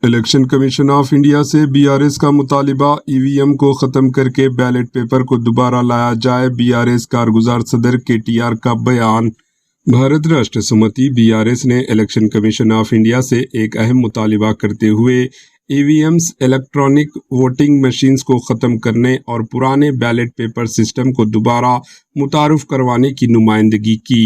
Election commission of India से BRS का मुतालिबा EVM को ख़त्म करके बैलेट पेपर को दोबारा लाया जाए। बीआरएस कारगुजार सदर केटीआर का बयान। भारत राष्ट्र समिति बीआरएस ने इलेक्शन कमीशन ऑफ इंडिया से एक अहम मुतालिबा करते हुए ईवीएम्स इलेक्ट्रॉनिक वोटिंग मशीन्स को ख़त्म करने और पुराने बैलेट पेपर सिस्टम को दोबारा मुतारुफ करवाने की नुमाइंदगी की।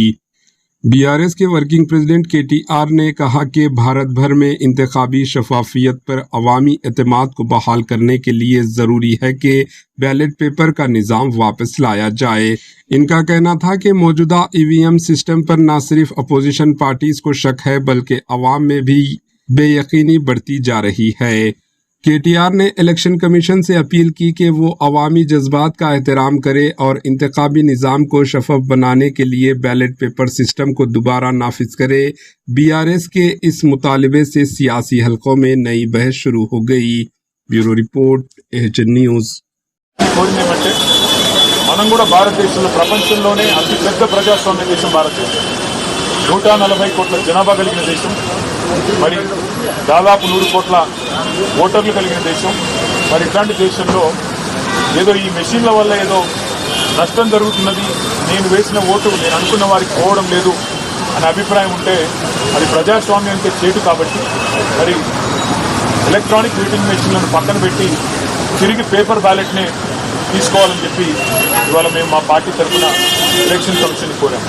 बीआरएस के वर्किंग प्रेसिडेंट केटीआर ने कहा कि भारत भर में इंतखाबी शफाफियत पर अवामी एतमाद को बहाल करने के लिए ज़रूरी है कि बैलेट पेपर का निज़ाम वापस लाया जाए। इनका कहना था कि मौजूदा ईवीएम सिस्टम पर न सिर्फ अपोजिशन पार्टीज को शक है बल्कि अवाम में भी बेयकीनी बढ़ती जा रही है। केटीआर ने इलेक्शन कमीशन से अपील की कि वो अवामी जज्बात का एहतराम करे और इंतखाबी निज़ाम को शफाफ बनाने के लिए बैलेट पेपर सिस्टम को दोबारा नाफिज करे। बीआरएस के इस मुतालिबे से सियासी हलकों में नई बहस शुरू हो गई। Bureau report, HN news. మనం కూడా భారతదేశంలో ప్రపంచంలోనే అతి పెద్ద ప్రజాస్వామ్య దేశం భారతదేశం. 140 కోట్ల జనాభా కలిగిన దేశం, మరి దాదాపు 100 కోట్ల ఓటర్లు కలిగిన దేశం. మరి ఇట్లాంటి దేశంలో ఏదో ఈ మెషిన్ల వల్ల ఏదో నష్టం జరుగుతున్నది, నేను వేసిన ఓటు నేను అనుకున్న వారికి పోవడం లేదు అనే అభిప్రాయం ఉంటే అది ప్రజాస్వామ్యానికి చేటు. కాబట్టి మరి ఎలక్ట్రానిక్ ఓటింగ్ మెషిన్లను పక్కన పెట్టి తిరిగి పేపర్ బ్యాలెట్ని తీసుకోవాలని చెప్పి ఇవాళ మేము మా పార్టీ తరఫున ఎలక్షన్ కమిషన్ కోరాము.